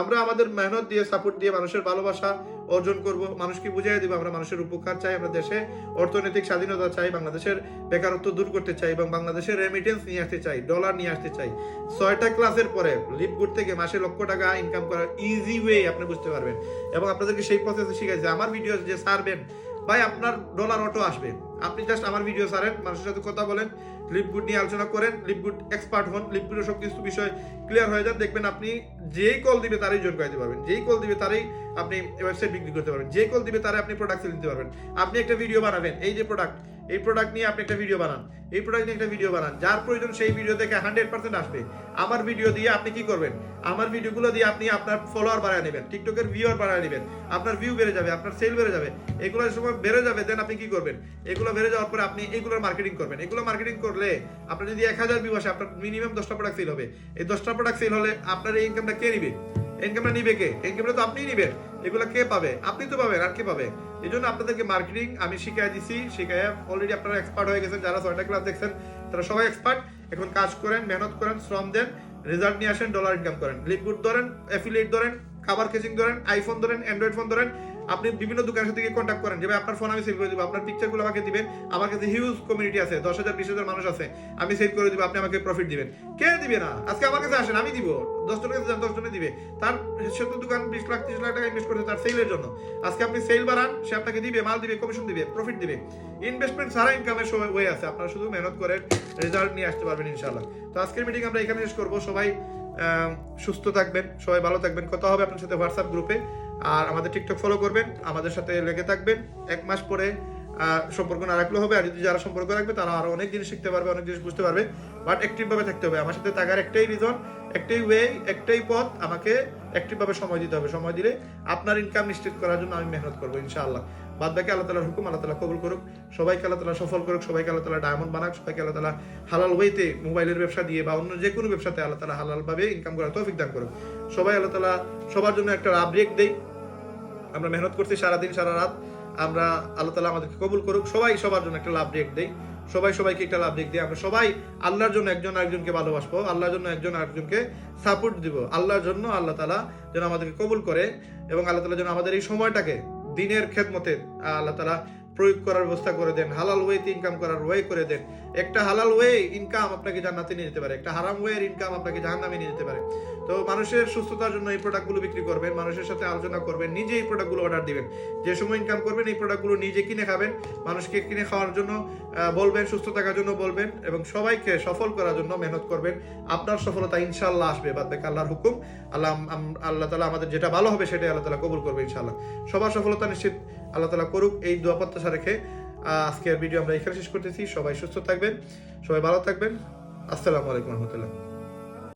আমরা আমাদের মেহনত দিয়ে সাপোর্ট দিয়ে মানুষের ভালোবাসা অর্জন করব, মানুষকে বুঝিয়ে দিব আমরা মানুষের উপকার চাই, আমরা দেশে অর্থনৈতিক স্বাধীনতা চাই, বাংলাদেশের বেকারত্ব দূর করতে চাই এবং বাংলাদেশের রেমিটেন্স নিয়ে আসতে চাই, ডলার নিয়ে আসতে চাই। 6টা ক্লাসের পরে লিপগুড থেকে মাসে লক্ষ টাকা ইনকাম করার ইজি ওয়ে আপনি বুঝতে পারবেন এবং আপনাদেরকে সেই প্রসেসে শিখাইছে। আমার ভিডিও যে ছাড়বেন ভাই আপনার ডলার অটো আসবে। আপনি জাস্ট আমার ভিডিও ছাড়েন, মানুষের সাথে কথা বলেন, লিপগুড নিয়ে আলোচনা করেন, লিপগুড এক্সপার্ট হন, লিপগুডের সব কিছু বিষয় ক্লিয়ার হয়ে যান, দেখবেন আপনি যেই কল দিবে তারই জয়েন করাতে পারবেন, যেই কল দিবে তারই আপনি ওয়েবসাইট বিক্রি করতে পারবেন, যেই কল দিবে তারই আপনি প্রোডাক্ট সেল দিতে পারবেন। আপনি একটা ভিডিও বানাবেন, এই যে প্রোডাক্ট, এই প্রোডাক্ট নিয়ে আপনি একটা ভিডিও বানান, এই প্রোডাক্ট নিয়ে একটা ভিডিও বানান, যার প্রয়োজন সেই ভিডিও দেখে 100% আসবে। আমার ভিডিও দিয়ে আপনি কি করবেন, আমার ভিডিওগুলো দিয়ে আপনি আপনার ফলোয়ার বাড়ায় নেবেন, টিকটকের ভিউয়ার বাড়ায় নেবেন, আপনার ভিউ বেড়ে যাবে, আপনার সেল বেড়ে যাবে। এগুলোর সময় বেড়ে যাবে, দেন আপনি কি করবেন, এগুলো বেড়ে যাওয়ার পরে আপনি এগুলোর মার্কেটিং করবেন। এগুলো মার্কেটিং করলে আপনার যদি 1000 ভিউ আসে, আপনার মিনিমাম 10টা প্রোডাক্ট সেল হবে। এই 10টা প্রোডাক্ট সেল হলে আপনার এই ইনকামটা কে নিবে? ইনকামটা নিবে কে? ইনকামটা তো আপনিই নিবেন। এগুলো কে পাবে? আপনি তো পাবেন, আর কে পাবে? এই জন্য আপনাদেরকে মার্কেটিং আমি শিখাই দিছি, শিখাইয়া অলরেডি আপনারা এক্সপার্ট হয়ে গেছেন। যারা 6টা ক্লাস দেখছেন তারা সবাই এক্সপার্ট। এখন কাজ করেন, মেহনত করেন, শ্রম দেন, রেজাল্ট নিয়ে আসেন, ডলার ইনকাম করেন। লিপগুড ধরেন, অ্যাফিলিয়েট ধরেন, খাবার কেচিং ধরেন, আইফোন ধরেন, অ্যান্ড্রয়েড ফোন ধরেন, আপনি বিভিন্ন দোকানের সাথে কন্ট্যাক্ট করেন যে ভাই আপনার ফোন আমি সেল করে দিব, আপনার পিকচারগুলো আমাকে দিবেন, আমার কাছে হিউজ কমিউনিটি আছে, 10,000 20,000 মানুষ আছে, আমি সেল করে দিব, আপনি আমাকে প্রফিট দিবেন। কে দিবে না? আজকে আমার কাছে আসেন, আমি দিব। 10 জনের কাছে যান, 10 জনে দিবে। তার সে তো দোকান 20 লাখ 30 লাখ টাকা ইনভেস্ট করতে তার সেলের জন্য। আজকে আপনি সেল বাড়ান, সে আপনাকে দিবে, মাল দিবে, কমিশন দিবে, প্রফিট দিবে। ইনভেস্টমেন্ট ছাড়া ইনকামের ওয়ে আছে, আপনারা শুধু মেহনত করেন, রেজাল্ট নিয়ে আসতে পারবেন ইনশাআল্লাহ। তো আজকের মিটিং আমরা এখানে শেষ করবো। সবাই সুস্থ থাকবেন, সবাই ভালো থাকবেন। কথা হবে আপনার সাথে হোয়াটসঅ্যাপ গ্রুপে। আর আমাদের টিকটক ফলো করবেন, আমাদের সাথে লেগে থাকবেন। 1 মাস পরে সম্পর্ক না রাখলেও হবে, আর যদি যারা সম্পর্ক রাখবে তারা আরো অনেক জিনিস শিখতে পারবে, অনেক জিনিস বুঝতে পারবে। বাট অ্যাক্টিভ ভাবে থাকতে হবে। আমার সাথে থাকার একটাই রিজন, একটাই ওয়ে, একটাই পথ, আমাকে অ্যাক্টিভ ভাবে সময় দিতে হবে। সময় দিলে আপনার ইনকাম নিশ্চিত করার জন্য আমি মেহনত করবো ইনশাআল্লাহ। বাদ বাকি আল্লাহ তাআলার হুকুম, আল্লাহ তাআলা কবুল করুক। সবাইকে আল্লাহ তাআলা সফল করুক, সবাইকে আল্লাহ তাআলা ডায়মন্ড বানাক, সবাইকে আল্লাহ তাআলা হালাল ওয়েতে মোবাইলের ব্যবসা দিয়ে বা অন্য যে কোনো ব্যবসাতে আল্লাহ তাআলা হালাল ভাবে ইনকাম করার তৌফিক দান করুক। সবাই আল্লাহ তাআলা সবার জন্য একটা ব্রেক দেই। আমরা মেহনত করছি সারাদিন সারা রাত, আমরা আল্লাহ তাআলা আমাদেরকে কবুল করুক। সবাই সবার জন্য একটা লাভ ব্রেক দেই, সবাই সবাইকে একটা লাভ ব্রেক দিই। আমরা সবাই আল্লাহর জন্য একজন আরেকজনকে ভালোবাসবো, আল্লাহর জন্য একজন আরেকজনকে সাপোর্ট দিব। আল্লাহর জন্য আল্লাহ তাআলা যেন আমাদেরকে কবুল করে এবং আল্লাহ তাআলা যেন আমাদের এই সময়টাকে দিনের খেদমতে আল্লাহ তাআলা প্রয়োগ করার ব্যবস্থা করে দেন, হালাল ওয়েতে ইনকাম করার ওয়ে করে দেন। একটা হালাল ওয়ে ইনকাম আপনাকে জান্নাতে নিয়ে যেতে পারে, একটা হারাম ওয়ের ইনকাম আপনাকে জাহান্নামে নিয়ে যেতে পারে। তো মানুষের সুস্থতার জন্য এই প্রোডাক্টগুলো বিক্রি করবেন, মানুষের সাথে আলোচনা করবেন, নিজে এই প্রোডাক্টগুলো অর্ডার দিবেন। যে সময় ইনকাম করবেন এই প্রোডাক্টগুলো নিজে কিনে খাবেন, মানুষকে কিনে খাওয়ার জন্য বলবেন, সুস্থ থাকার জন্য বলবেন এবং সবাইকে সফল করার জন্য মেহনত করবেন। আপনার সফলতা ইনশাআল্লাহ আসবে, বাদ বাকি আল্লাহর হুকুম। আল্লাহ তাআলা আমাদের যেটা ভালো হবে সেটাই আল্লাহ তাআলা কবুল করবে ইনশাআল্লাহ। সবার সফলতা নিশ্চিত আল্লাহ তাআলা করুক, এই দোয়া প্রত্যাশা রেখে আজকের ভিডিও আমরা এখানে শেষ করতেছি। সবাই সুস্থ থাকবেন, সবাই ভালো থাকবেন। আসসালামু আলাইকুম ওয়া রাহমাতুল্লাহ।